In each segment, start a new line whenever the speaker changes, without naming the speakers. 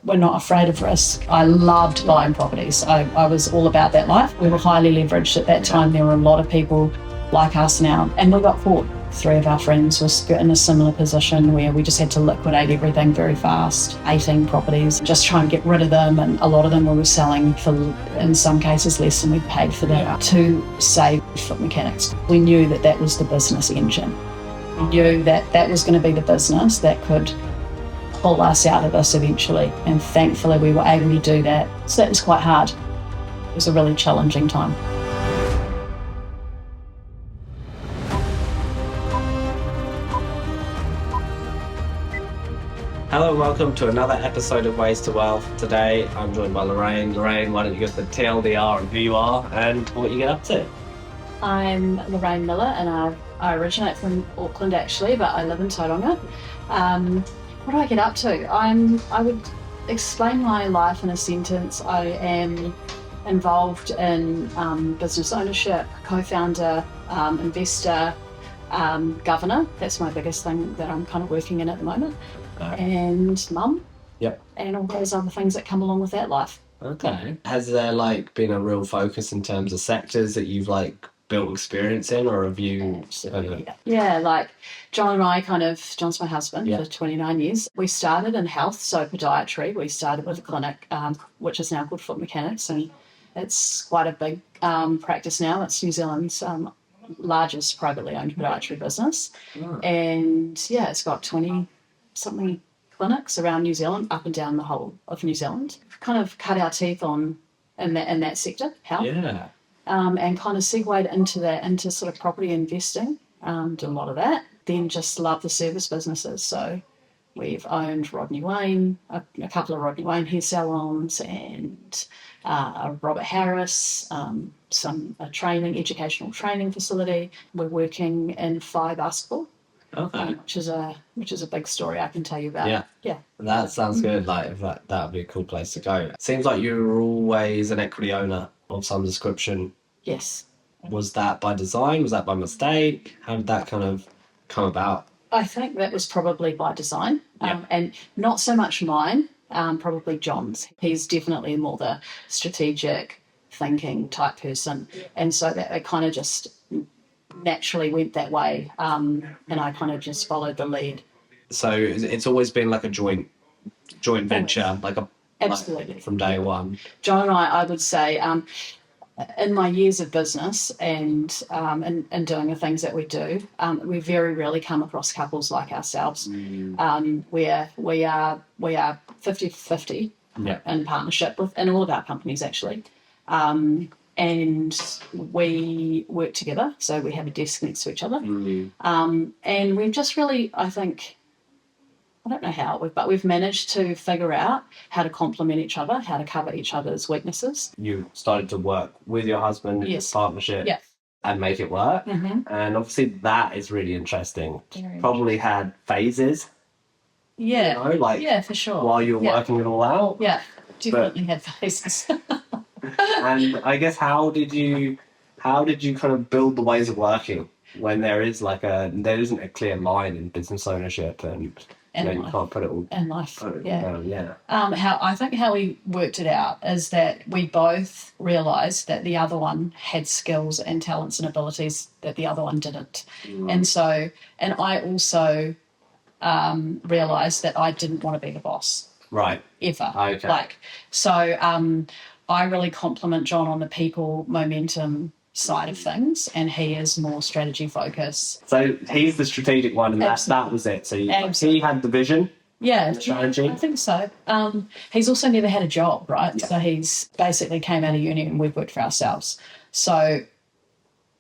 We're not afraid of risk. I loved buying properties. I was all about that life. We were highly leveraged at that time. There were a lot of people like us now, and we got caught. 3 of our friends were in a similar position where we just had to liquidate everything very fast. 18 properties, just try and get rid of them, and a lot of them we were selling for, in some cases, less than we paid for them to save foot mechanics. We knew that that was the business engine. We knew that that was going to be the business that could pull us out of this eventually, and thankfully we were able to do that. So that was quite hard. It was a really challenging time.
Hello and welcome to another episode of Ways to Wealth. Today I'm joined by Lorraine. Lorraine, why don't you give the TLDR on who you are and what you get up to?
I'm Lorraine Miller, and I originate from Auckland actually, but I live in Tauranga. What do I get up to? I would explain my life in a sentence. I am involved in business ownership, co-founder, investor, governor. That's my biggest thing that I'm kind of working in at the moment. And mum.
Yep.
And all those other things that come along with that life.
Okay. Has there been a real focus in terms of sectors that you've built experience in, or have you?
Absolutely. Yeah, John and I John's my husband for 29 years. We started in health, so podiatry. We started with a clinic, which is now called Foot Mechanics, and it's quite a big practice now. It's New Zealand's largest privately owned podiatry business. Oh. And yeah, it's got 20-something clinics around New Zealand, up and down the whole of New Zealand. We've kind of cut our teeth in that sector, health. Yeah. And kind of segued into sort of property investing, do a lot of that. Then just love the service businesses. So we've owned Rodney Wayne, a couple of Rodney Wayne hair salons, and Robert Harris, some educational training facility. We're working in Whai Basketball. Okay. Which is a big story I can tell you about. Yeah.
That sounds good. That would be a cool place to go. Seems like you were always an equity owner of some description.
Yes.
Was that by design? Was that by mistake? How did that kind of come about?
I think that was probably by design, and not so much mine, probably John's. He's definitely more the strategic thinking type person, and so that it kind of just naturally went that way, and I kind of just followed the lead.
So it's always been like a joint venture,
absolutely
from day one.
John and I would say, in my years of business and doing the things that we do, we very rarely come across couples like ourselves, where we are 50-50 in partnership in all of our companies actually. And we work together, so we have a desk next to each other. And we've just really, I think, I don't know how, but we've managed to figure out how to complement each other, how to cover each other's weaknesses.
You started to work with your husband in this partnership and make it work. Mm-hmm. And obviously that is really interesting. Probably had phases.
Yeah. Yeah, for sure.
While you were working it all out.
Yeah, definitely had phases.
And I guess how did you kind of build the ways of working when there isn't a clear line in business ownership and you can't put it all
in life.
Yeah.
How we worked it out is that we both realised that the other one had skills and talents and abilities that the other one didn't. And I also realised that I didn't want to be the boss.
Right.
Ever.
Okay.
I really compliment John on the people momentum side of things, and he is more strategy focused.
So he's the strategic one, and that was it. So he had the vision.
Yeah,
the strategy.
I think so. He's also never had a job, right? Yeah. So he's basically came out of uni and we've worked for ourselves. So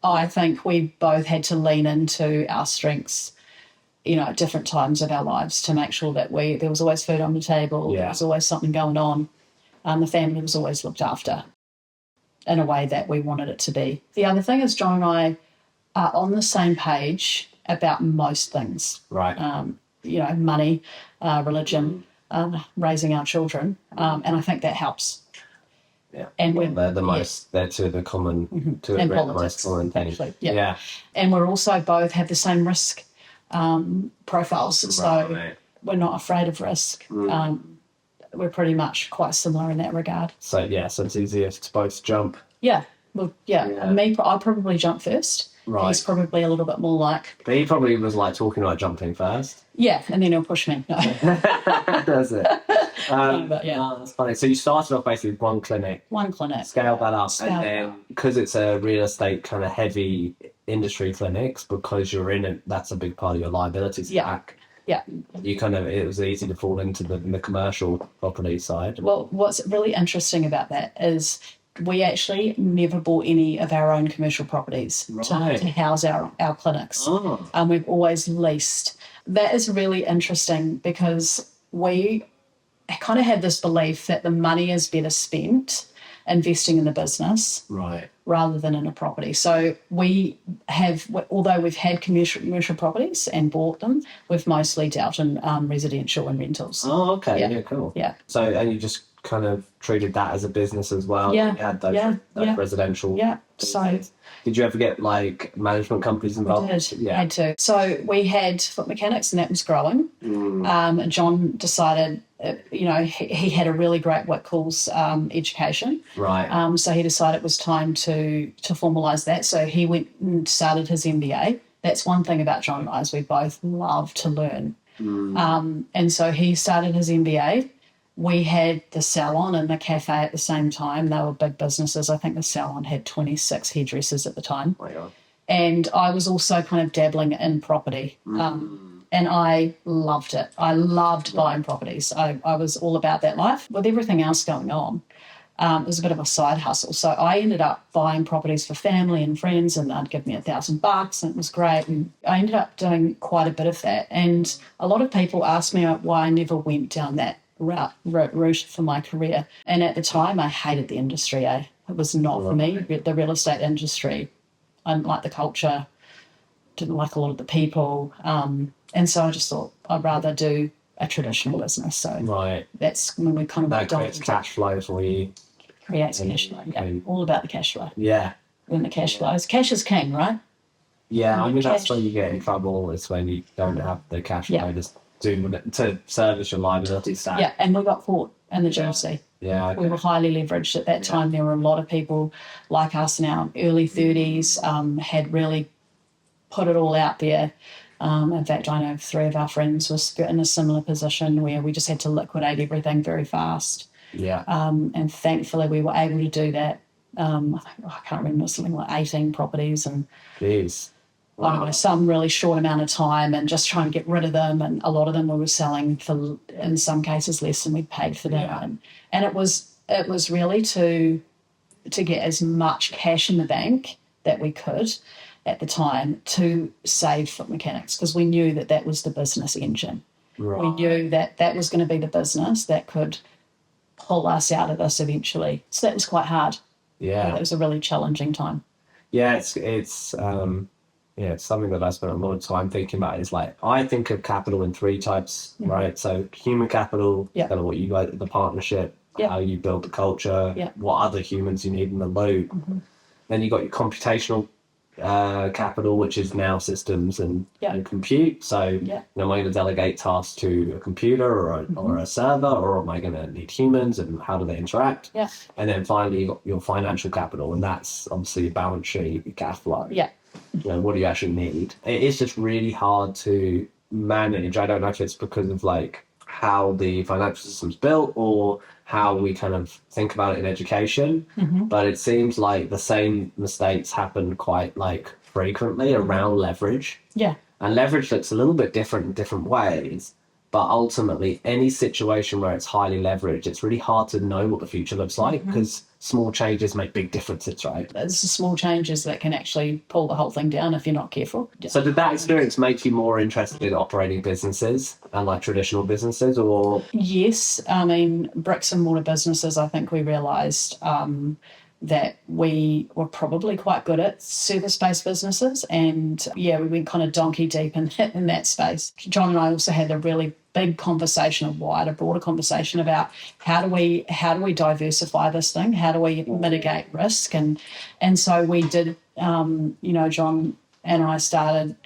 I think we both had to lean into our strengths, at different times of our lives to make sure that there was always food on the table. There was always something going on. The family was always looked after in a way that we wanted it to be. The other thing is John and I are on the same page about most things.
Right.
Money, religion, raising our children, and I think that helps.
Yeah. And they're the most, they're two of the common, two of the most common things.
Yeah. And we're also both have the same risk profiles, so we're not afraid of risk. we're pretty much quite similar in that regard.
So it's easier to both jump.
Yeah. Well, yeah. And I'll probably jump first.
Right.
He's probably a little bit more like...
But he probably was like talking about jumping first.
Yeah, and then he'll push me. No.
Does it?
But yeah.
Oh, that's funny. So you started off basically with one clinic.
One clinic.
Scaled that up. And then, because it's a real estate kind of heavy industry clinics, because you're in it, that's a big part of your liability stack.
Yeah.
It was easy to fall into the commercial property side.
Well, what's really interesting about that is we actually never bought any of our own commercial properties to house our clinics.
Oh.
We've always leased. That is really interesting because we kind of have this belief that the money is better spent investing in the business rather than in a property. So we have, although we've had commercial properties and bought them, we've mostly dealt in residential and rentals.
Oh, okay. Yeah, cool.
Yeah.
So, and you just kind of treated that as a business as well.
Yeah.
You had those residential.
Yeah. So
did you ever get like management companies involved?
We did. Had to. So we had foot mechanics, and that was growing. John decided, he had a really great Whitcoulls education.
Right.
So he decided it was time to formalise that. So he went and started his MBA. That's one thing about John and I, is we both love to learn. And so he started his MBA. We had the salon and the cafe at the same time. They were big businesses. I think the salon had 26 hairdressers at the time.
Oh my God.
And I was also kind of dabbling in property. And I loved it. I loved buying properties. I was all about that life. With everything else going on, it was a bit of a side hustle. So I ended up buying properties for family and friends, and they'd give me $1,000, and it was great. And I ended up doing quite a bit of that. And a lot of people asked me why I never went down that route for my career. And at the time, I hated the industry. It was not for me, the real estate industry. I didn't like the culture, didn't like a lot of the people. And so I just thought I'd rather do a traditional business. So that's when we kind of...
That creates cash flow for you.
Creates cash flow, all about the cash flow.
Yeah.
When the cash flows. Cash is king, right?
Yeah, I mean, that's when you get in trouble. It's when you don't have the cash flow to service your liability stack.
Yeah, and we got caught in the GFC.
Yeah.
We were highly leveraged at that time. There were a lot of people like us in our early 30s, had really put it all out there. In fact, I know 3 of our friends were in a similar position where we just had to liquidate everything very fast.
Yeah.
And thankfully we were able to do that. I can't remember, something like 18 properties, and
Jeez.
I don't know, some really short amount of time, and just trying to get rid of them. And a lot of them we were selling for, in some cases, less than we paid for them.
Yeah.
And it was really to get as much cash in the bank that we could at the time to save foot mechanics, because we knew that was the business engine.
Right.
We knew that was going to be the business that could pull us out of this eventually. So that was quite hard.
Yeah.
It was a really challenging time.
Yeah, it's something that I spent a lot of time thinking about. Is like, I think of capital in 3 types, right? So human capital, kind of what you like, the partnership, how you build the culture, what other humans you need in the loop. Then you got your computational capital, which is now systems and compute. So am I going to delegate tasks to a computer or a server, or am I going to need humans, and how do they interact?
Yeah.
And then finally you got your financial capital, and that's obviously your balance sheet, your cash flow.
Yeah.
What do you actually need? It is just really hard to manage. I don't know if it's because of like how the financial system's built or how we kind of think about it in education, but it seems like the same mistakes happen quite like frequently around leverage.
Yeah.
And leverage looks a little bit different in different ways, but ultimately any situation where it's highly leveraged, it's really hard to know what the future looks like, because small changes make big differences, right?
It's the small changes that can actually pull the whole thing down if you're not careful.
So did that experience make you more interested in operating businesses and like traditional businesses, or?
Yes. I mean, bricks and mortar businesses, I think we realised that we were probably quite good at service-based businesses, and we went kind of donkey deep in that space. John and I also had a really big conversation, a broader conversation about how do we diversify this thing, how do we mitigate risk, and so we did. John and I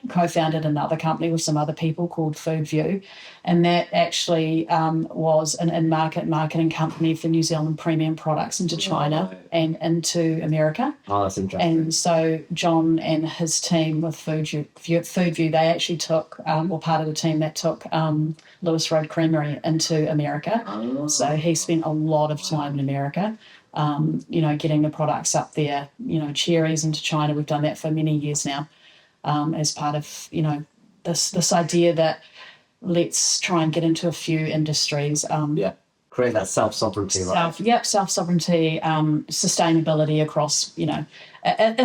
co-founded another company with some other people called Food View, and that actually was an in-market marketing company for New Zealand premium products into China and into America.
Oh, that's interesting.
And so John and his team with Food View, they actually were part of the team that took Lewis Road Creamery into America.
Oh.
So he spent a lot of time in America. Getting the products up there, cherries into China. We've done that for many years now, as part of, this idea that let's try and get into a few industries.
Create that self-sovereignty, right?
Self-sovereignty, sustainability across, in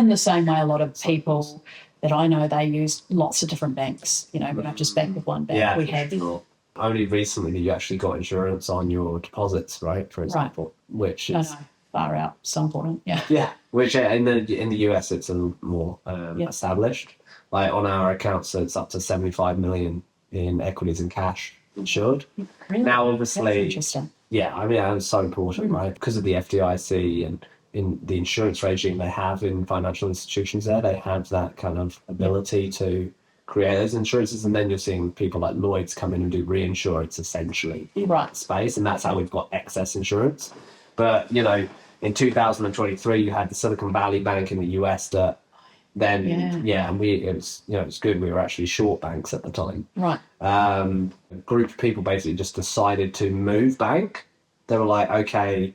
the same way a lot of people that I know, they use lots of different banks. We don't just bank with one bank.
Yeah,
we have.
Sure. Only recently you actually got insurance on your deposits, right? For example, which is...
No, far out, so important. Yeah.
Yeah, which in the US it's a little more established. Like on our accounts, it's up to 75 million in equities and cash insured.
Really?
Now, obviously,
that's interesting.
Yeah, I mean, it's so important, right? Because of the FDIC and in the insurance regime they have in financial institutions there, they have that kind of ability to create those insurances, and then you're seeing people like Lloyd's come in and do reinsurance essentially in that space, and that's how we've got excess insurance. But, in 2023, you had the Silicon Valley Bank in the US that then, and it's good. We were actually short banks at the time.
Right.
A group of people basically just decided to move bank. They were like, okay,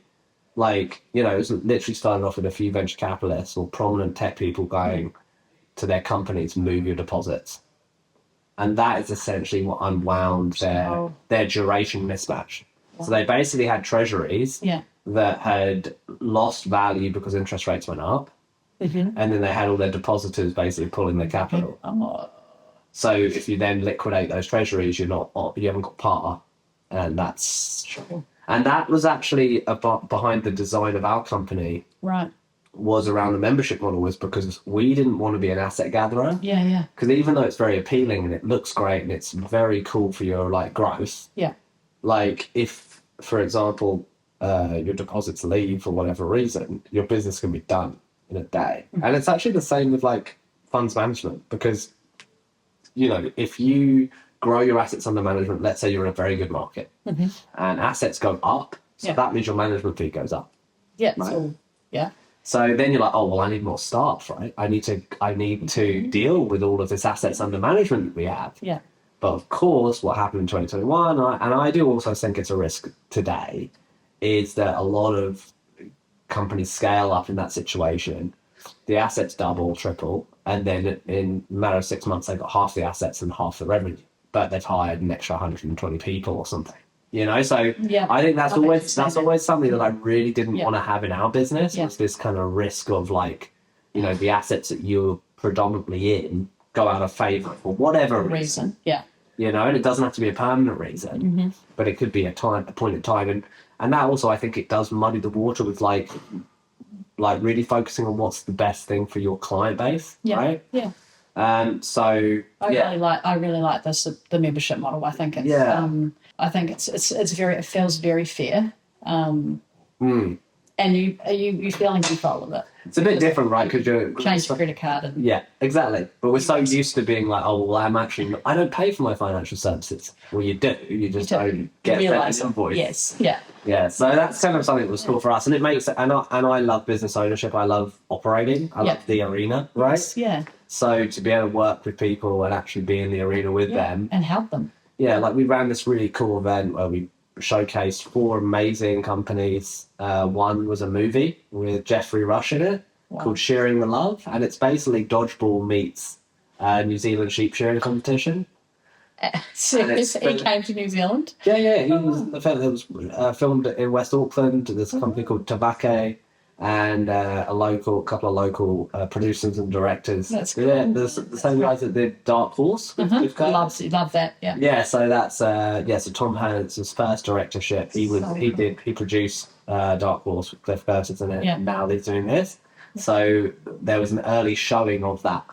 it was literally started off with a few venture capitalists or prominent tech people going to their company to move your deposits. And that is essentially what unwound their duration mismatch. Wow. So they basically had treasuries that had lost value because interest rates went up. Mm-hmm. And then they had all their depositors basically pulling their capital. So if you then liquidate those treasuries, you haven't got par. And and that was actually behind the design of our company.
Right.
Was around the membership model, was because we didn't want to be an asset gatherer.
Yeah.
Because even though it's very appealing and it looks great and it's very cool for your growth. Yeah. If, for example, your deposits leave for whatever reason, your business can be done in a day. Mm-hmm. And it's actually the same with funds management, because if you grow your assets under management, let's say you're in a very good market, and assets go up, so that means your management fee goes up.
Yeah. Right?
So then you're like, oh well, I need more staff, right? I need to deal with all of this assets under management that we have. Yeah. But of course, what happened in 2021, and I do also think it's a risk today, is that a lot of companies scale up in that situation. The assets double, triple, and then in a matter of 6 months, they've got half the assets and half the revenue, but they've hired an extra 120 people or something. So I think that's always something that I really didn't want to have in our business. Was this kind of risk of the assets that you're predominantly in go out of favor for whatever reason. Yeah. And it doesn't have to be a permanent reason, but it could be a point in time. And that also, I think it does muddy the water with really focusing on what's the best thing for your client base, right? Yeah.
I really like this, the membership model. I think it's I think it feels very fair. And you feel in control of it.
It's a bit different, right? Because you're
change your credit card.
Yeah, exactly. But we're so used to being like, oh, well, I don't pay for my financial services. Well, you do. You just don't get an invoice. Yes. Yeah. Yeah. So that's kind of something that was cool for us, and it makes it. And I love business ownership. I love operating. I love the arena, right? Yeah. So to be able to work with people and actually be in the arena with them
and help them.
Yeah, we ran this really cool event where we showcased 4 amazing companies. One was a movie with Jeffrey Rush in it called Sharing the Love, and it's basically dodgeball meets New Zealand sheep shearing competition.
Seriously, he came to New Zealand?
Yeah. He was filmed in West Auckland. There's a company called Tabake and a couple of local producers and directors. That's cool. Yeah, the same guys that did Dark Horse. Love
that. Yeah.
Yeah, so that's so Tom Hanks' first directorship. He produced Dark Horse with Cliff Curtis in it. Yeah. Now he's doing this. So there was an early showing of that,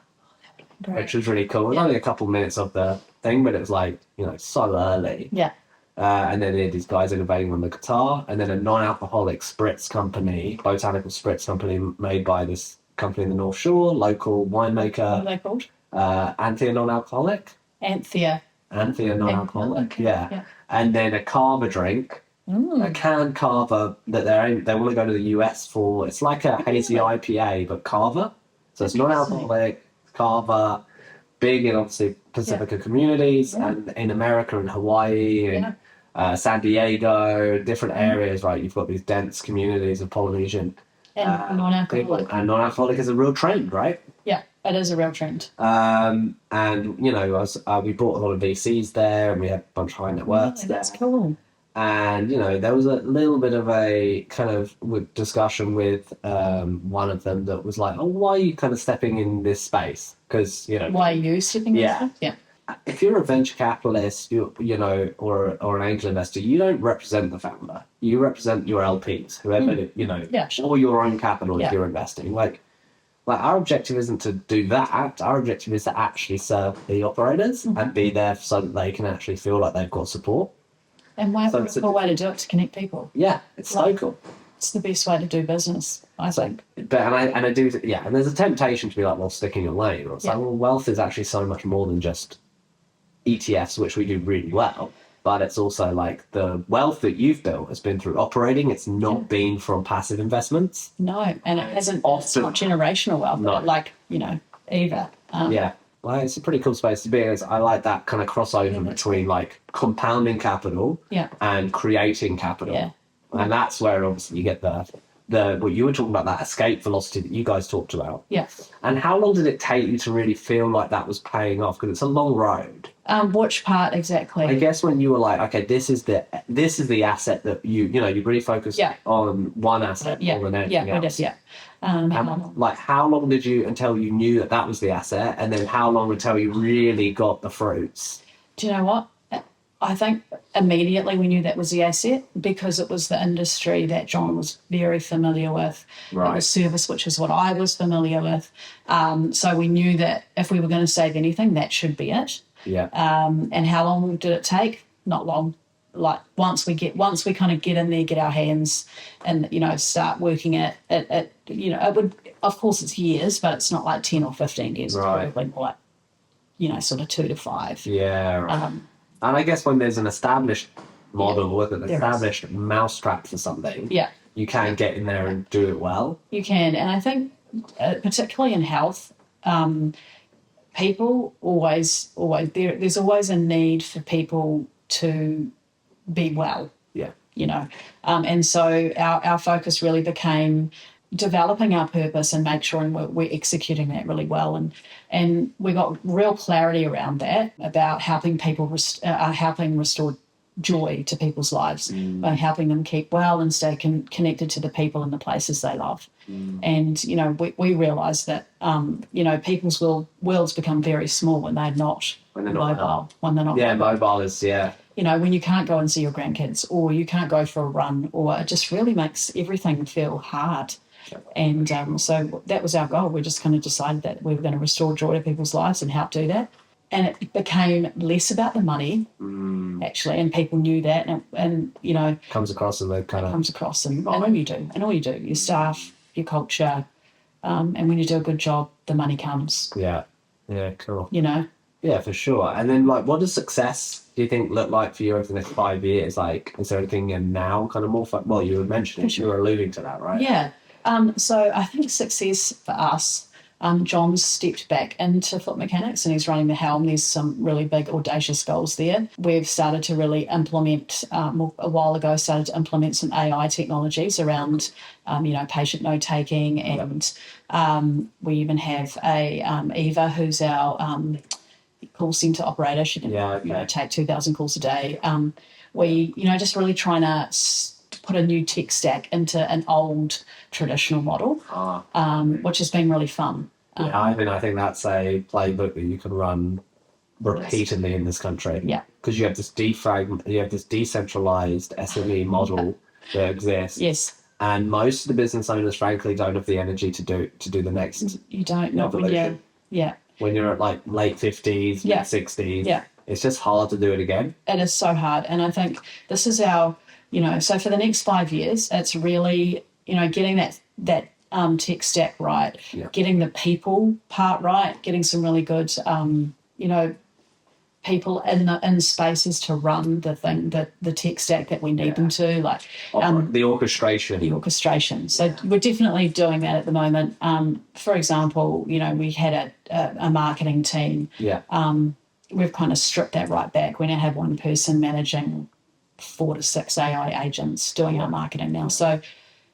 which was really cool. It was only a couple minutes of the thing, but it was so early. Yeah. And then they had these guys innovating on the guitar, and then a non-alcoholic spritz company, botanical spritz company made by this company in the North Shore, local winemaker.
What are they called?
Anthea non-alcoholic.
Anthea
Non-alcoholic. Yeah. And then a Carver drink. A canned Carver that they want to go to the US for. It's like a hazy IPA, but Carver. So it's non-alcoholic, Carver, big in obviously Pacifica communities, and in America and Hawaii and San Diego, different areas, right? You've got these dense communities of Polynesian.
And non-alcoholic.
And non-alcoholic is a real trend, right?
Yeah, it is a real trend.
And, we brought a lot of VCs there, and we had a bunch of high net worths there.
That's cool.
And, there was a little bit of a kind of discussion with one of them that was like, oh, why are you kind of stepping in this space? Because,
Why are you stepping in this space? Yeah.
If you're a venture capitalist, or an angel investor, you don't represent the founder. You represent your LPs, whoever, or your own capital if you're investing. Like our objective isn't to do that. Our objective is to actually serve the operators and be there so that they can actually feel like they've got support.
And why a cool way to do it, to connect people.
Yeah, it's so cool.
It's the best way to do business, I think.
But and there's a temptation to be like, well, stick in your lane. Or it's like, well, wealth is actually so much more than just ETFs, which we do really well. But it's also like the wealth that you've built has been through operating. It's not been from passive investments.
No, and it hasn't. It's not generational wealth, either.
Well, it's a pretty cool space to be in. I like that kind of crossover between like compounding capital and creating capital.
Yeah.
And that's where obviously you get the what you were talking about, that escape velocity that you guys talked about.
Yeah.
And how long did it take you to really feel like that was paying off? Because it's a long road.
Which part exactly?
I guess when you were like, okay, this is the asset that you really focused on one asset more than anything else. How long did you until you knew that was the asset, and then how long until you really got the fruits?
Do you know what? I think immediately we knew that was the asset because it was the industry that John was very familiar with. Right. It was service, which is what I was familiar with. So we knew that if we were going to save anything, that should be it.
Yeah.
And how long did it take? Not long. Like once we kind of get in there, get our hands, and start working it would, of course it's years, but it's not like 10 or 15 years.
Right.
It's probably more like sort of 2 to 5.
Yeah. Right. And I guess when there's an established model with an established mousetrap for something, you can get in there and do it well.
You can, and I think particularly in health, people always there's always a need for people to be well.
Yeah.
And so our focus really became developing our purpose and make sure we're executing that really well, and we got real clarity around that, about helping people helping restore joy to people's lives by helping them keep well and stay connected to the people and the places they love. And we realised that people's worlds become very small when they're not mobile. When they're not
mobile is
when you can't go and see your grandkids, or you can't go for a run, or it just really makes everything feel hard. And so that was our goal. We just kind of decided that we were going to restore joy to people's lives and help do that. And it became less about the money, actually, and people knew that. And
comes across, and they kind of
comes across, and all you do, your staff, your culture, and when you do a good job, the money comes.
Yeah, cool.
Yeah,
for sure. And then, what does success do you think look like for you over the next 5 years? Like, is there anything now kind of more fun? Well, you were mentioning, you were alluding to that, right?
Yeah. So I think success for us, John's stepped back into foot mechanics and he's running the helm. There's some really big, audacious goals there. We've started to really implement, a while ago, some AI technologies around, patient note-taking, and we even have Eva, who's our call centre operator. She can take 2,000 calls a day. We, just really trying to put a new tech stack into an old traditional model, which has been really fun.
I think that's a playbook that you can run repeatedly in this country.
Yeah,
because you have this decentralized SME model that exists.
Yes,
and most of the business owners, frankly, don't have the energy to do the next.
You don't know. When
you're at late 50s, mid 60s. It's just hard to do it again.
It is so hard, and I think this is our. So for the next 5 years, it's really, getting that tech stack right,
Yeah.
getting the people part right, getting some really good, people in spaces to run the tech stack that we need them to, like
the orchestration.
So we're definitely doing that at the moment. For example, we had a marketing team.
Yeah.
We've kind of stripped that right back. We now have one person managing 4 to 6 AI agents doing our marketing now. So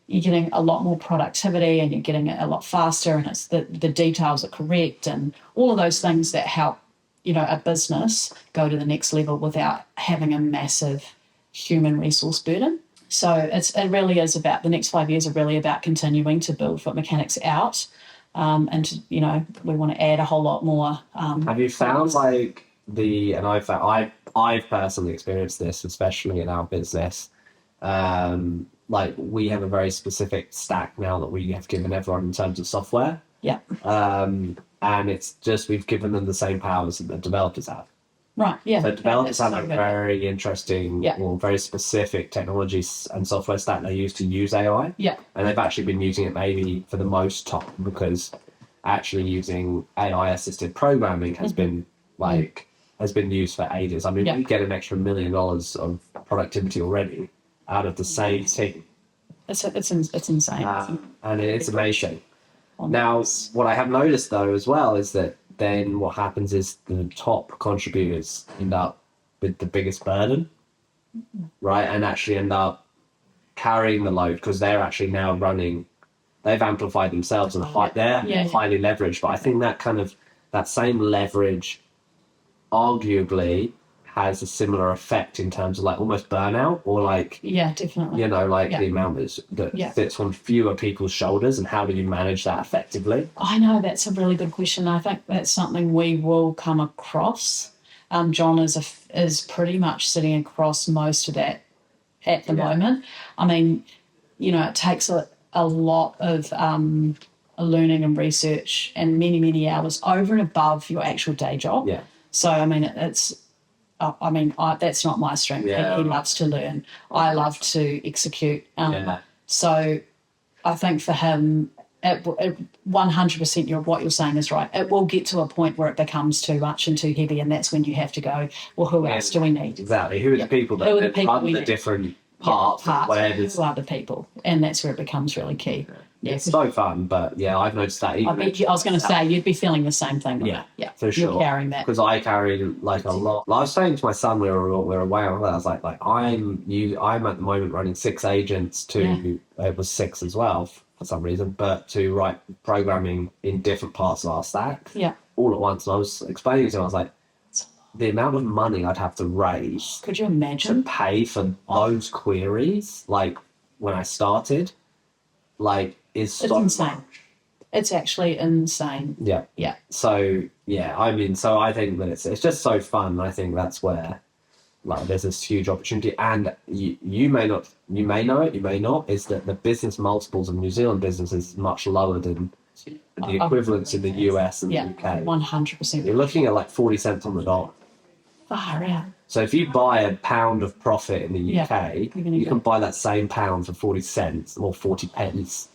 you're getting a lot more productivity and you're getting it a lot faster, and it's the details are correct and all of those things that help a business go to the next level without having a massive human resource burden. So it really is about, the next 5 years are really about continuing to build Foot Mechanics out, and we want to add a whole lot more.
Have you found I've personally experienced this, especially in our business. We have a very specific stack now that we have given everyone in terms of software.
Yeah.
And it's just, we've given them the same powers that the developers have.
Right, yeah.
So developers have a very interesting or very specific technologies and software stack they use to use AI.
Yeah.
And they've actually been using it maybe for the most time, because actually using AI-assisted programming has been used for ages. I mean, we get an extra $1 million of productivity already out of the same team.
It's insane.
And it's amazing. Now, what I have noticed, though, as well, is that then what happens is the top contributors end up with the biggest burden, right? And actually end up carrying the load because they're actually now they've amplified themselves and they're highly leveraged. But I think that same leverage arguably has a similar effect in terms of almost burnout or
definitely
the amount that sits on fewer people's shoulders, and how do you manage that effectively?
I know that's a really good question. I think that's something we will come across. John is pretty much sitting across most of that at the moment. I mean, it takes a lot of learning and research and many hours over and above your actual day job.
Yeah.
So I mean that's not my strength. He loves to learn. I love to execute. So I think for him, 100% what you're saying is right. It will get to a point where it becomes too much and too heavy, and that's when you have to go, well, who else do we need?
Exactly. Who are the people that run the different parts? Who
are the people? And that's where it becomes really key.
Yeah. It's so fun, but I've noticed that.
I was going to say, you'd be feeling the same thing. Yeah,
for sure.
You're carrying that.
Because I carried a lot. I was saying to my son, we were away on that. I was like I'm at the moment running 6 agents it was 6 as well for some reason, but to write programming in different parts of our stack all at once. And I was explaining to him, I was like, the amount of money I'd have to raise.
Could you imagine?
To pay for those queries, when I started, is so
insane.
much.
It's actually insane.
Yeah.
Yeah.
So so I think that it's just so fun. I think that's where there's this huge opportunity, and you may know it, you may not, is that the business multiples of New Zealand businesses is much lower than the equivalents in the US and the UK.
100%.
You're looking at 40 cents on the dollar.
Far out.
So if you buy a pound of profit in the UK, you can buy that same pound for 40 cents or 40 pence.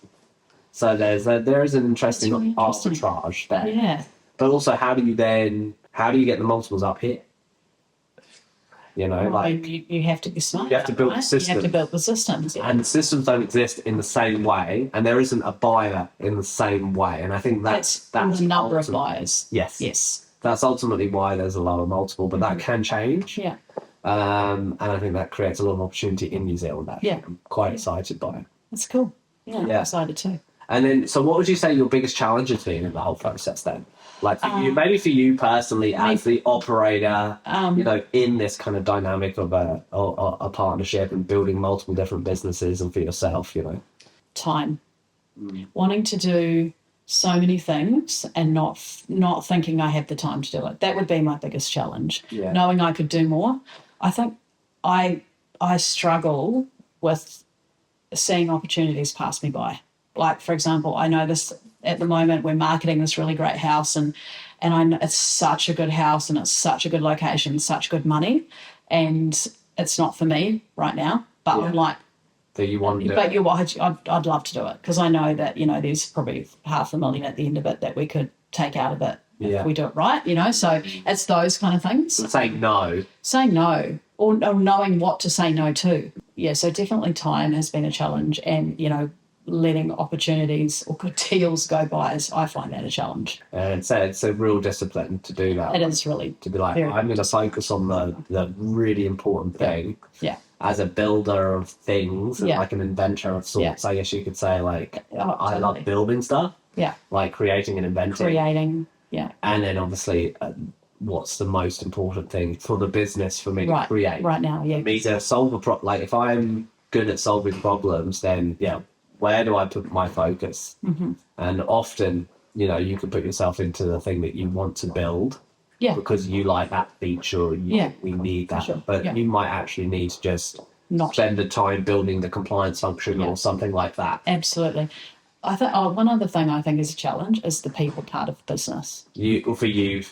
So there is an interesting arbitrage there.
Yeah.
But also, how do you get the multiples up here? You
have to be smart.
You have to build the systems.
You have to build the systems. Yeah.
And the systems don't exist in the same way, and there isn't a buyer in the same way. And I think that's
the number of buyers.
Yes. That's ultimately why there's a lower multiple, but that can change.
Yeah.
And I think that creates a lot of opportunity in New Zealand, actually. Yeah. I'm quite excited by it.
That's cool. Yeah, I'm excited too.
And then, so what would you say your biggest challenge has been in the whole process then? Maybe for you personally, as the operator, in this kind of dynamic of a partnership and building multiple different businesses, and for yourself,
Time. Wanting to do so many things and not thinking I have the time to do it. That would be my biggest challenge.
Yeah.
Knowing I could do more. I think I struggle with seeing opportunities pass me by. For example, I know this at the moment, we're marketing this really great house, and I know it's such a good house and it's such a good location, such good money, and it's not for me right now. But I'm
that you want to do.
But I'd love to do it because I know that, there's probably $500,000 at the end of it that we could take out of it if we do it right, So it's those kind of things.
Saying no.
Saying no or knowing what to say no to. Yeah, so definitely time has been a challenge and, letting opportunities or good deals go by, I find that a challenge.
And so it's a real discipline to do that.
It is really.
To be like, I'm going to focus on the really important thing.
Yeah.
As a builder of things, and like an inventor of sorts, I guess you could say, like, I love building stuff. Yeah. Like creating and inventing. Yeah. And then obviously, what's the most important thing for the business for me to create? Right now, yeah. For me to solve a problem. Like, if I'm good at solving problems, then, where do I put my focus? Mm-hmm. And often, you can put yourself into the thing that you want to build. Yeah. Because you like that feature, we need that. Sure. But you might actually need to just spend the time building the compliance function or something like that. Absolutely. I think one other thing I think is a challenge is the people part of business. For you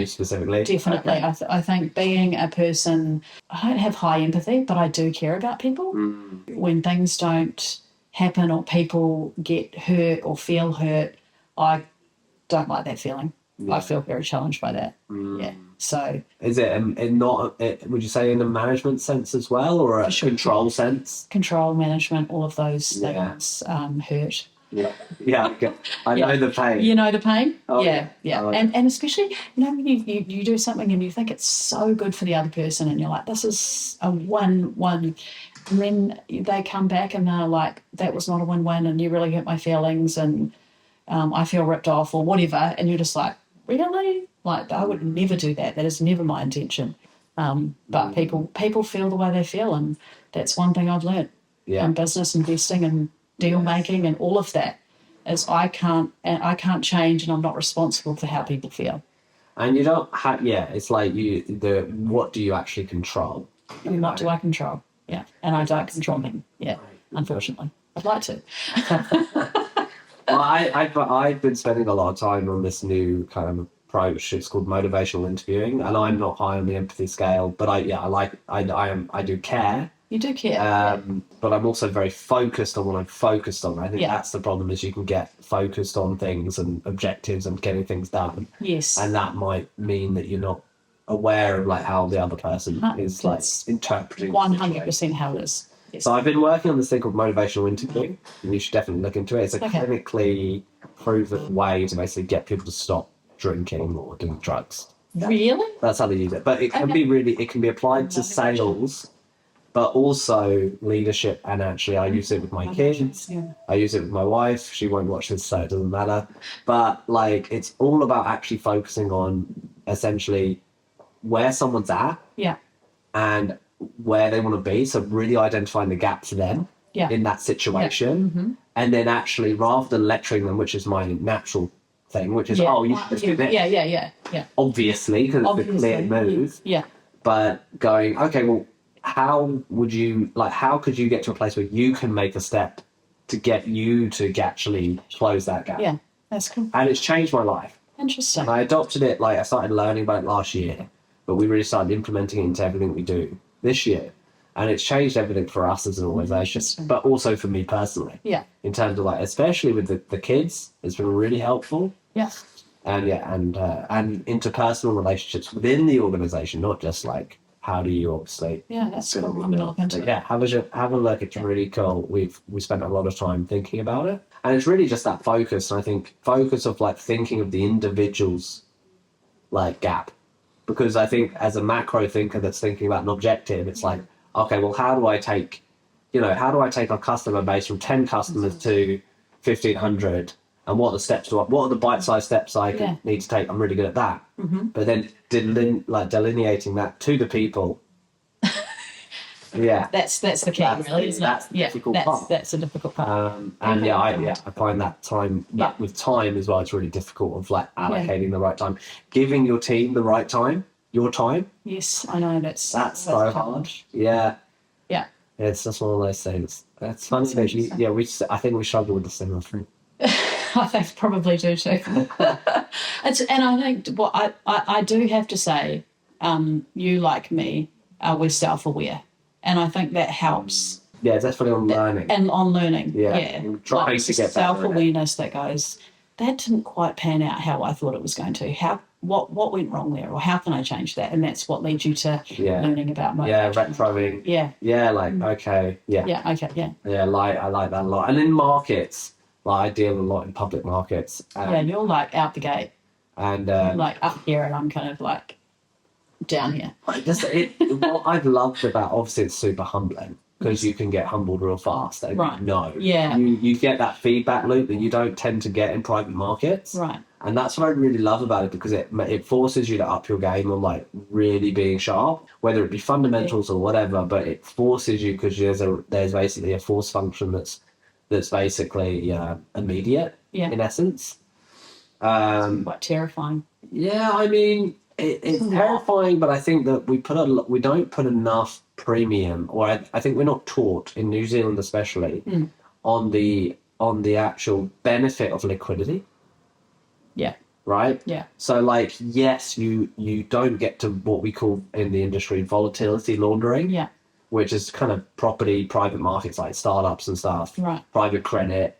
specifically? Definitely. Okay. I think being a person, I don't have high empathy, but I do care about people. Mm. When things don't happen or people get hurt or feel hurt, I don't like that feeling. Yeah. I feel very challenged by that. Mm. Yeah. So is it not? Would you say in a management sense as well, or a control sense? Control, management, all of those things hurt. Yeah, yeah. I know the pain. You know the pain. Oh, yeah. And especially when you do something and you think it's so good for the other person, and you're like, this is a win-win. And then they come back and they're like, that was not a win-win, and you really hurt my feelings, and I feel ripped off or whatever, and you're just like, really? Like, I would never do that. That is never my intention. But people feel the way they feel, and that's one thing I've learned in business, investing and deal making and all of that is I can't change, and I'm not responsible for how people feel. And you don't have, it's like what do you actually control? And what do I control? Yeah, and I don't control them. Yeah, unfortunately, I'd like to. Well, I've been spending a lot of time on this new kind of approach. It's called motivational interviewing, and I'm not high on the empathy scale, but I do care. You do care. But I'm also very focused on what I'm focused on. I think that's the problem, is you can get focused on things and objectives and getting things done. Yes. And that might mean that you're not aware of like how the other person is like interpreting. 100% how it is. Yes. So I've been working on this thing called motivational interviewing, and you should definitely look into it. It's a clinically proven way to basically get people to stop drinking or doing drugs. Really? That's how they use it. But it can be applied to sales, but also leadership. And actually I use it with my kids. Yeah. I use it with my wife. She won't watch this, so it doesn't matter. But like, it's all about actually focusing on essentially where someone's at. Yeah. And where they want to be, so really identifying the gap for them in that situation, and then actually, rather than lecturing them, which is my natural thing, which is you should do this, obviously, because it's a clear move, but going, okay, well, how could you get to a place where you can make a step to get you to actually close that gap? Yeah, that's cool. And it's changed my life. Interesting. And I adopted it, I started learning about it last year, but we really started implementing it into everything we do this year, and it's changed everything for us as an organisation, but also for me personally. Yeah. In terms of especially with the kids, it's been really helpful. Yeah. And and interpersonal relationships within the organisation, not just how do you obviously. Yeah, that's cool. I'm gonna look into it. Yeah, have a look. It's really cool. We spent a lot of time thinking about it, and it's really just that focus. And I think focus of thinking of the individual's gap. Because I think as a macro thinker that's thinking about an objective, it's like, okay, well, how do I take our customer base from 10 customers to 1,500, and what are the bite-sized steps I need to take? I'm really good at that. Mm-hmm. But then delineating that to the people. Yeah, that's the key, really, isn't it? That's the difficult part. That's a difficult part. I find that time with time as well. It's really difficult of allocating the right time, giving your team the right time, your time. Yes, I know that's so hard. Yeah, yeah. It's just one of those things. That's funny. I think we struggle with the similar thing. I think probably do too. And I think what I do have to say, you like me, we're self-aware. And I think that helps Yeah, definitely on learning.
And on learning.
Yeah. Trying to get better.
Self-awareness that goes, that didn't quite pan out how I thought it was going to. What went wrong there, or how can I change that? And that's what leads you to learning about motivation.
Yeah, retroing.
Yeah.
Yeah, like, okay. Yeah.
Yeah, okay, yeah.
Yeah, I like that a lot. And in markets, like I deal a lot in public markets.
Yeah, you're like out the gate.
And
like up here, and I'm kind of like down here.
What I've loved about, obviously it's super humbling, because you can get humbled real fast. And you get that feedback loop that you don't tend to get in private markets.
Right.
And that's what I really love about it, because it forces you to up your game on like really being sharp, whether it be fundamentals or whatever. But it forces you, because there's basically a force function that's basically immediate in essence.
Quite terrifying.
Yeah, I mean, it's terrifying, but I think that we don't put enough premium, or I think we're not taught in New Zealand especially on the actual benefit of liquidity.
Yeah.
Right?
Yeah.
So like, yes, you don't get to what we call in the industry volatility laundering.
Yeah.
Which is kind of private markets like startups and stuff.
Right.
Private credit.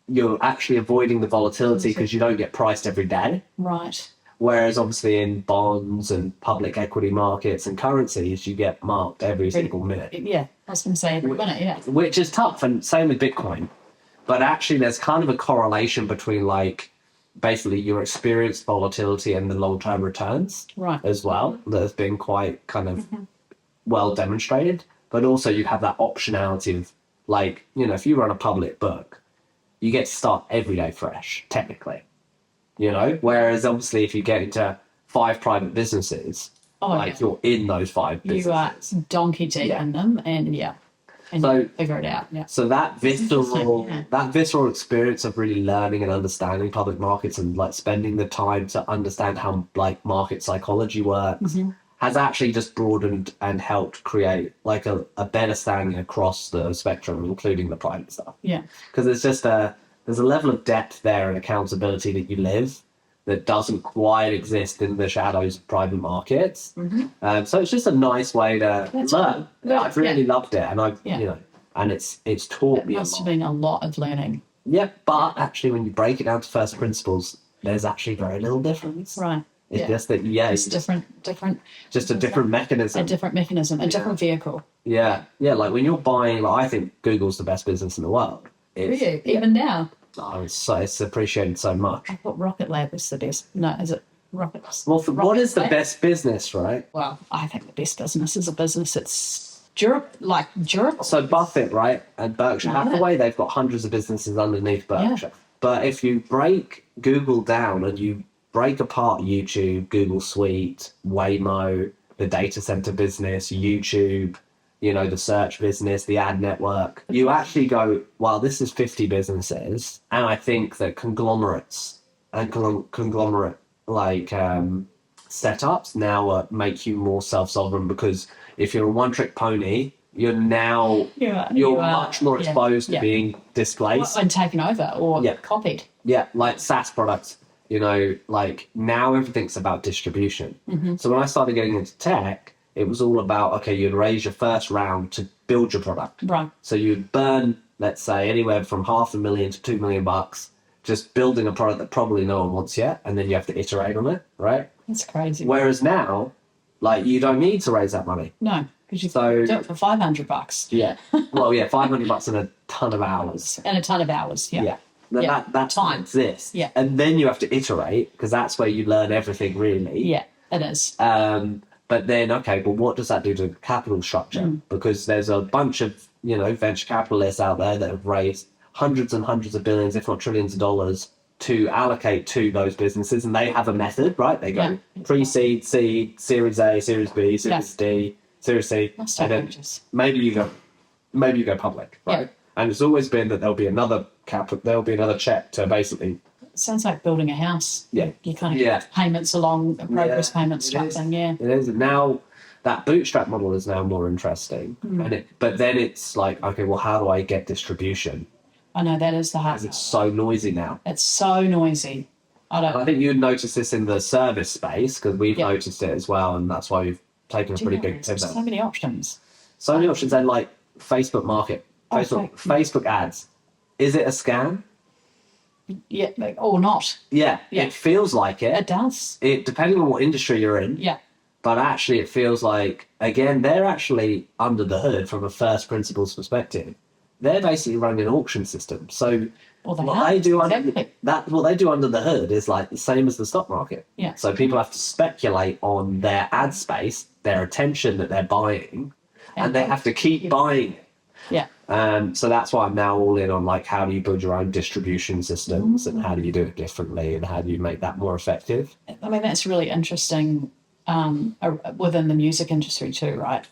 You're actually avoiding the volatility because you don't get priced every day.
Right.
Whereas obviously in bonds and public equity markets and currencies, you get marked every single minute.
Yeah, I was going to say every minute, yeah.
Which is tough, and same with Bitcoin. But actually there's kind of a correlation between like basically your experienced volatility and the long-term returns as well. That has been quite kind of well demonstrated. But also you have that optionality of like, if you run a public book, you get to start every day fresh, technically. Whereas obviously if you get into 5 private businesses, you're in those 5 businesses. You are
donkey deep in them, and
so,
you figure it out. Yeah.
So that visceral experience of really learning and understanding public markets and like spending the time to understand how like market psychology works has actually just broadened and helped create like a better standing across the spectrum, including the private stuff.
Yeah.
Because there's a level of depth there and accountability that you live that doesn't quite exist in the shadows of private markets. So it's just a nice way to learn. Yeah, I've really loved it, and and it's taught me a lot.
It must have been a lot of learning.
Yeah, but actually when you break it down to first principles, there's actually very little difference.
Right.
It's just that,
it's different.
Just a different mechanism.
A different mechanism, a different vehicle.
Yeah, like when you're buying, like I think Google's the best business in the world.
Really? Even now?
Oh, it's appreciated so much.
I thought Rocket Lab was the best. No, is it Rocket?
Well, what is the best business, right?
Well, I think the best business is a business that's durable.
So Buffett, right, and Berkshire Hathaway, they've got hundreds of businesses underneath Berkshire. Yeah. But if you break Google down and you break apart YouTube, Google Suite, Waymo, the data center business, YouTube, the search business, the ad network, you actually go, well, this is 50 businesses. And I think that conglomerates and conglomerate like setups now make you more self-sovereign, because if you're a one-trick pony, you're much more exposed to being displaced.
And taken over or copied.
Yeah, like SaaS products. Like now everything's about distribution. So when I started getting into tech, it was all about, okay, you'd raise your first round to build your product.
Right.
So you'd burn, let's say, anywhere from $500,000 to $2 million just building a product that probably no one wants yet, and then you have to iterate on it, right?
That's crazy.
Whereas now, like, you don't need to raise that money.
No, because you can do it for $500.
Yeah. Well, yeah, $500 and a ton of hours.
And a ton of hours, yeah.
Yeah. That time exists. Yeah. And then you have to iterate, because that's where you learn everything, really.
Yeah, it is.
But then, okay, but what does that do to the capital structure? Because there's a bunch of, venture capitalists out there that have raised hundreds and hundreds of billions, if not trillions of dollars to allocate to those businesses. And they have a method, right? They go pre-seed, seed, Series A, Series B, Series D, Series C. And then maybe you go public, right? Yeah. And it's always been that there'll be another check to basically...
Sounds like building a house.
Yeah.
You kind of get payments along, progress payments type thing,
It is. Now, that bootstrap model is now more interesting. But then it's like, okay, well, how do I get distribution?
I know, that is the hard.
Because it's so noisy now.
It's so noisy. I think
you'd notice this in the service space, because we've noticed it as well, and that's why we've taken a pretty big pivot.
So many options.
So many options, and like Facebook Facebook ads. Is it a scam?
Yeah, or not.
Yeah, it feels like it.
It does.
Depending on what industry you're in.
Yeah.
But actually, it feels like, again, they're actually under the hood from a first principles perspective. They're basically running an auction system. So what they do under the hood is like the same as the stock market.
Yeah.
So people have to speculate on their ad space, their attention that they're buying, and they have to keep buying it.
Yeah.
So that's why I'm now all in on like how do you build your own distribution systems and how do you do it differently and how do you make that more effective?
I mean, that's really interesting within the music industry too, right?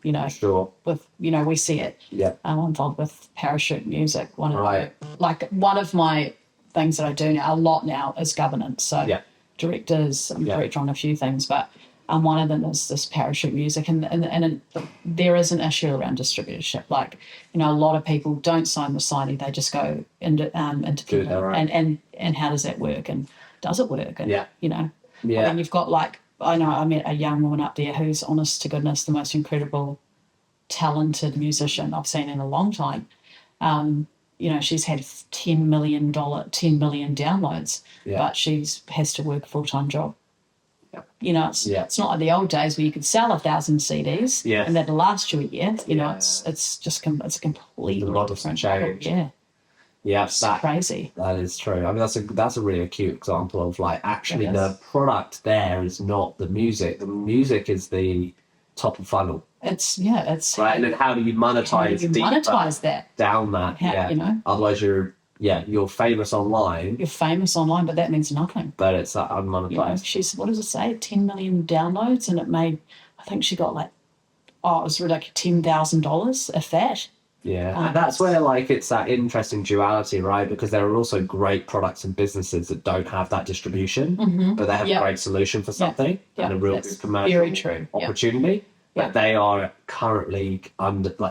You know,
sure.
With we see it.
Yeah.
I'm involved with parachute music. One of my things that I do now a lot now is governance. So directors, I'm director on a few things, but one of them is this parachute music, and there is an issue around distributorship. Like, a lot of people don't sign with Signy; they just go independent. And how does that work? And does it work? And I mean, you've got I met a young woman up there who's, honest to goodness, the most incredible, talented musician I've seen in a long time. She's had 10 million downloads, but she has to work a full-time job. It's not like the old days where you could sell 1,000 CDs and that'll last you a year. It's a completely different
change.
Yeah, it's crazy.
That is true. I mean, that's a really acute example of like actually the product there is not the music. The music is the top of funnel.
It's
right. And then how do you monetize
that
down that? Otherwise, you're famous online.
You're famous online, but that means nothing.
But it's unmonetized.
What does it say? 10 million downloads, and it made. I think she got it was ridiculous, $10,000 if that.
Yeah, and that's where it's that interesting duality, right? Because there are also great products and businesses that don't have that distribution, but they have a great solution for something and a real good commercial opportunity. But they are currently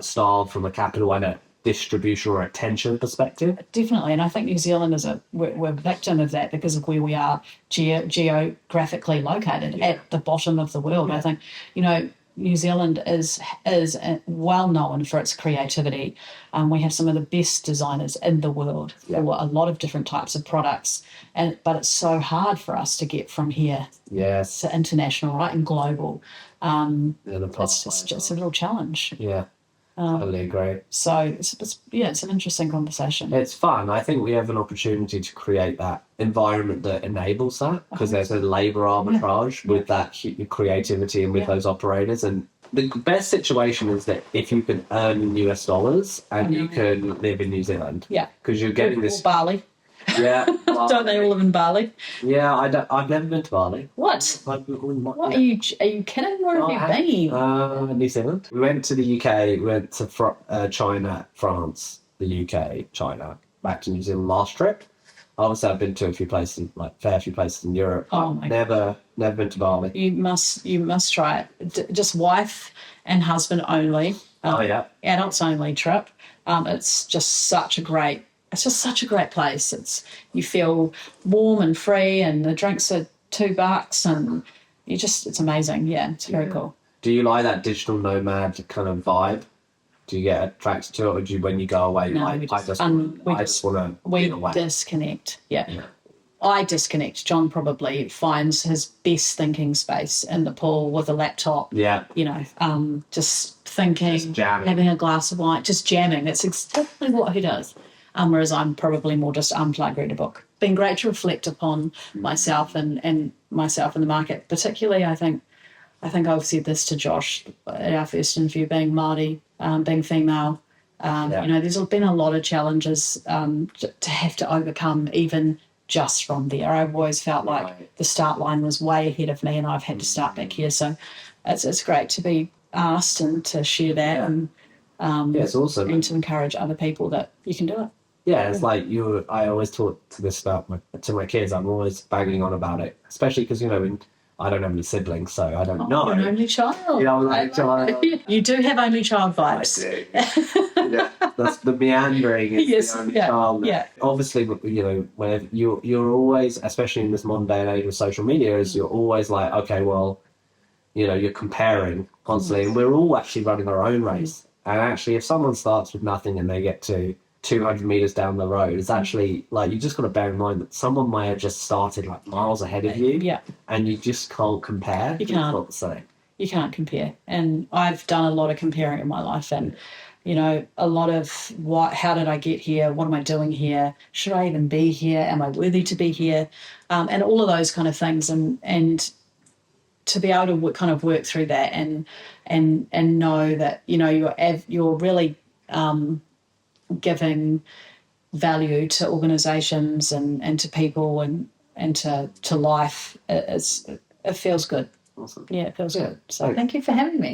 starved from a capital and a distribution or attention perspective.
Definitely, and I think New Zealand we're a victim of that because of where we are geographically located at the bottom of the world. I think New Zealand is well known for its creativity. We have some of the best designers in the world for a lot of different types of products, but it's so hard for us to get from here to international, right, and global. It's a real challenge.
Yeah, totally agree.
So it's an interesting conversation.
It's fun. I think we have an opportunity to create that environment that enables that because there's a labour arbitrage with that creativity and with those operators. And the best situation is that if you can earn US dollars and you can live in New Zealand.
Yeah.
Because you're getting this.
Or Bali.
Yeah.
Don't they all live in Bali?
Yeah, I've never been to Bali.
What? What are you kidding? Where have you been?
New Zealand. We went to the UK. We went to China, France, the UK, China, back to New Zealand last trip. Obviously, I've been to a few places, fair few places in Europe. Oh my God. Never been to Bali. You
must try it. Just wife and husband only. Adults only trip. It's just such a great place. You feel warm and free, and the drinks are $2, and it's amazing. Yeah, it's very cool.
Do you like that digital nomad kind of vibe? Do you get attracted to it, or do you, when you go away,
we disconnect. Yeah. I disconnect. John probably finds his best thinking space in the pool with a laptop.
Yeah.
Just thinking,
just jamming,
having a glass of wine, just jamming. That's exactly what he does. Whereas I'm probably more just unplug, read a book. Been great to reflect upon myself and myself in the market. Particularly, I think I've said this to Josh at our first interview, being Māori, being female. There's been a lot of challenges to have to overcome, even just from there. I've always felt like the start line was way ahead of me, and I've had to start back here. So it's great to be asked and to share that, and
it's awesome,
and to encourage other people that you can do it.
Yeah, it's like I always talk to this about to my kids. I'm always banging on about it, especially because I don't have any siblings, so I don't know.
You're an only child.
I'm an only child.
You do have only child vibes.
I do. That's the meandering. It's the only child.
Yeah.
Obviously, when you're always, especially in this modern day and age with social media, is you're always like, okay, well, you're comparing constantly, and we're all actually running our own race. And actually, if someone starts with nothing and they get to 200 meters down the road, it's actually like, you just got to bear in mind that someone might have just started like miles ahead of you.
Yeah.
And you just can't compare.
You can't.
Not the same.
You can't compare. And I've done a lot of comparing in my life, and you know, a lot of how did I get here? What am I doing here? Should I even be here? Am I worthy to be here? And all of those kind of things. And to be able to kind of work through that and know that, you know, you're really giving value to organisations and to people and to life. It feels good.
Awesome.
Yeah, it feels good. So thank you for having me.